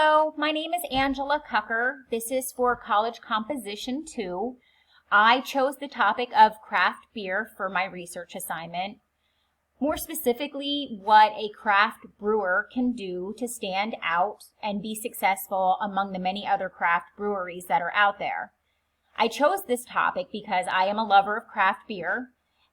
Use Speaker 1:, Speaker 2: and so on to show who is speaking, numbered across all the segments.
Speaker 1: Hello, my name is Angela Cucker. This is for College Composition 2. I chose the topic of craft beer for my research assignment. More specifically, what a craft brewer can do to stand out and be successful among the many other craft breweries that are out there. I chose this topic because I am a lover of craft beer,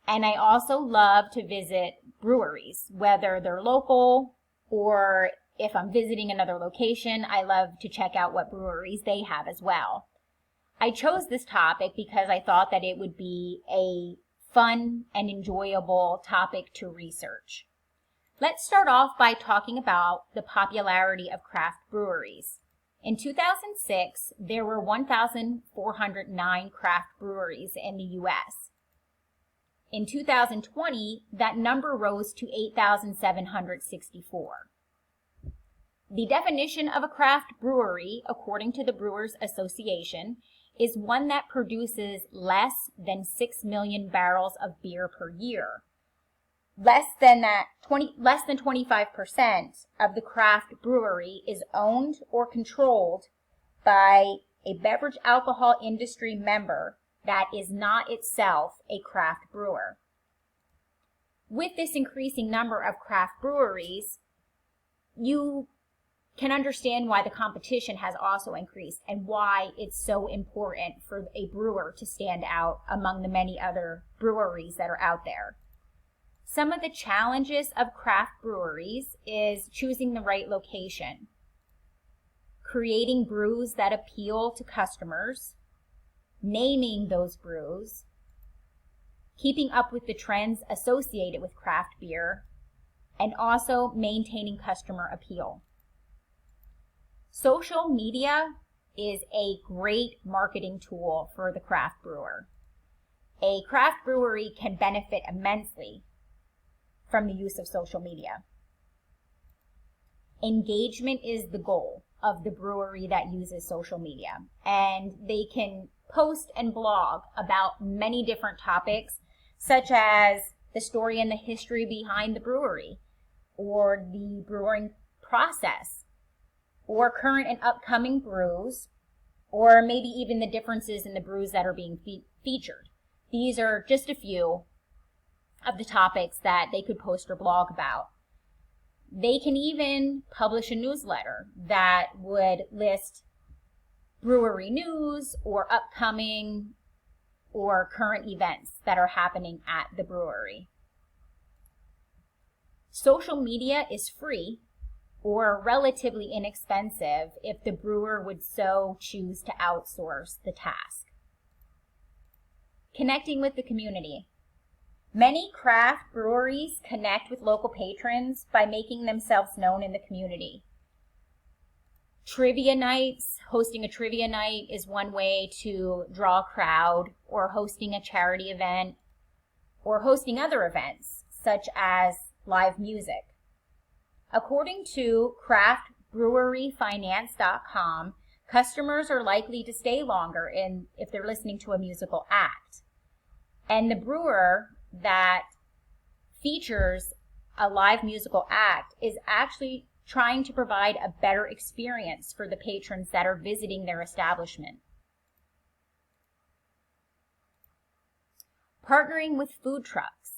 Speaker 1: and I also love to visit breweries, whether they're local or if I'm visiting another location, I love to check out what breweries they have as well. I chose this topic because I thought that it would be a fun and enjoyable topic to research. Let's start off by talking about the popularity of craft breweries. In 2006, there were 1,409 craft breweries in the U.S. In 2020, that number rose to 8,764. The definition of a craft brewery, according to the Brewers Association, is one that produces less than 6 million barrels of beer per year. Less than 25% of the craft brewery is owned or controlled by a beverage alcohol industry member that is not itself a craft brewer. With this increasing number of craft breweries, you can understand why the competition has also increased and why it's so important for a brewer to stand out among the many other breweries that are out there. Some of the challenges of craft breweries is choosing the right location, creating brews that appeal to customers, naming those brews, keeping up with the trends associated with craft beer, and also maintaining customer appeal. Social media is a great marketing tool for the craft brewer. A craft brewery can benefit immensely from the use of social media. Engagement is the goal of the brewery that uses social media, and they can post and blog about many different topics, such as the story and the history behind the brewery, or the brewing process, or current and upcoming brews, or maybe even the differences in the brews that are being featured. These are just a few of the topics that they could post or blog about. They can even publish a newsletter that would list brewery news or upcoming or current events that are happening at the brewery. Social media is free or relatively inexpensive if the brewer would so choose to outsource the task. Connecting with the community. Many craft breweries connect with local patrons by making themselves known in the community. Trivia nights, hosting a trivia night is one way to draw a crowd, or hosting a charity event, or hosting other events such as live music. According to craftbreweryfinance.com, customers are likely to stay longer if they're listening to a musical act. And the brewer that features a live musical act is actually trying to provide a better experience for the patrons that are visiting their establishment. Partnering with food trucks.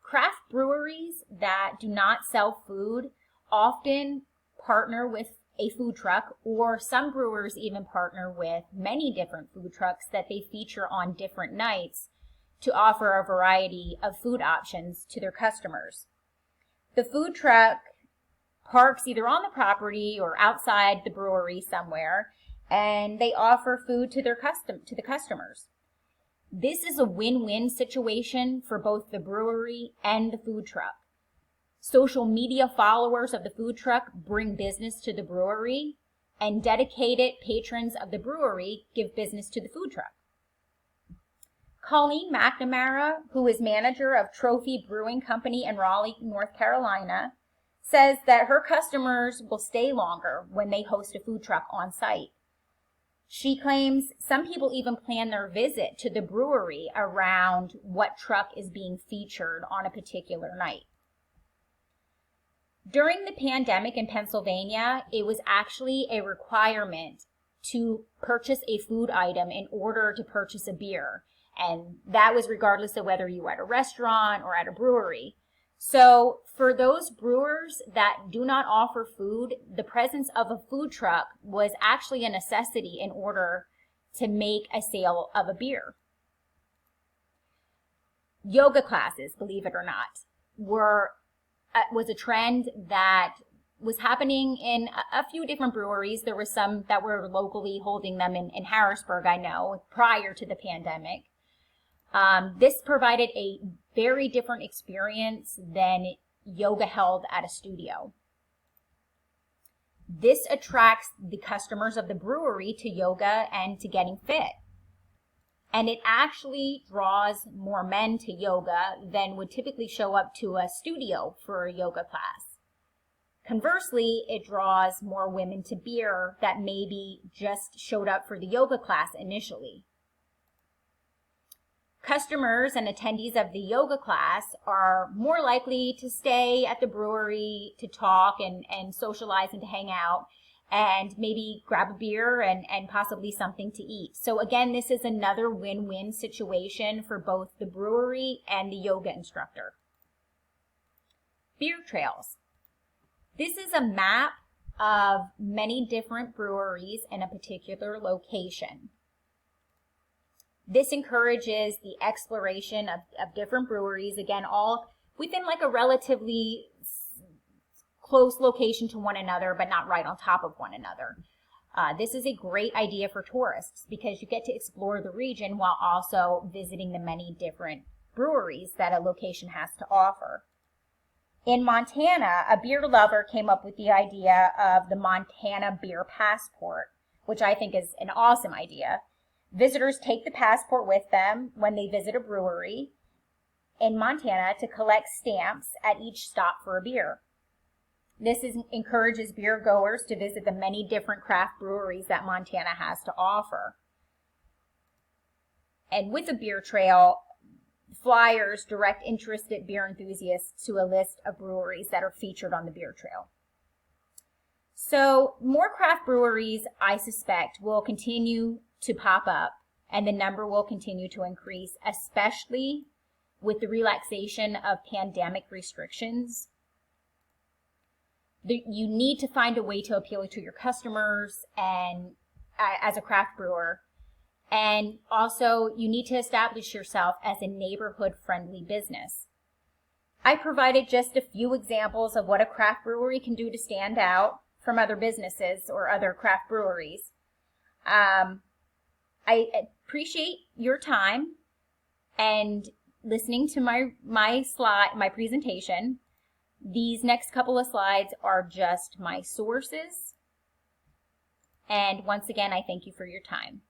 Speaker 1: Craft breweries that do not sell food often partner with a food truck, or some brewers even partner with many different food trucks that they feature on different nights to offer a variety of food options to their customers. The food truck parks either on the property or outside the brewery somewhere, and they offer food to the customers. This is a win-win situation for both the brewery and the food truck. Social media followers of the food truck bring business to the brewery, and dedicated patrons of the brewery give business to the food truck. Colleen McNamara, who is manager of Trophy Brewing Company in Raleigh, North Carolina, says that her customers will stay longer when they host a food truck on site. She claims some people even plan their visit to the brewery around what truck is being featured on a particular night. During the pandemic in Pennsylvania, it was actually a requirement to purchase a food item in order to purchase a beer. And that was regardless of whether you were at a restaurant or at a brewery. So for those brewers that do not offer food, the presence of a food truck was actually a necessity in order to make a sale of a beer. Yoga classes, believe it or not, was a trend that was happening in a few different breweries. There were some that were locally holding them in Harrisburg, I know, prior to the pandemic. This provided a very different experience than yoga held at a studio. This attracts the customers of the brewery to yoga and to getting fit. And it actually draws more men to yoga than would typically show up to a studio for a yoga class. Conversely, it draws more women to beer that maybe just showed up for the yoga class initially. Customers and attendees of the yoga class are more likely to stay at the brewery to talk and socialize and to hang out and maybe grab a beer and possibly something to eat. So again, this is another win-win situation for both the brewery and the yoga instructor. Beer trails. This is a map of many different breweries in a particular location. This encourages the exploration of different breweries, again, all within like a relatively close location to one another, but not right on top of one another. This is a great idea for tourists because you get to explore the region while also visiting the many different breweries that a location has to offer. In Montana, a beer lover came up with the idea of the Montana Beer Passport, which I think is an awesome idea. Visitors take the passport with them when they visit a brewery in Montana to collect stamps at each stop for a beer. This encourages beer goers to visit the many different craft breweries that Montana has to offer. And with a beer trail, flyers direct interested beer enthusiasts to a list of breweries that are featured on the beer trail. So more craft breweries, I suspect, will continue to pop up and the number will continue to increase, especially with the relaxation of pandemic restrictions. You need to find a way to appeal to your customers and as a craft brewer. And also you need to establish yourself as a neighborhood-friendly business. I provided just a few examples of what a craft brewery can do to stand out from other businesses or other craft breweries. I appreciate your time and listening to my presentation. These next couple of slides are just my sources. And once again, I thank you for your time.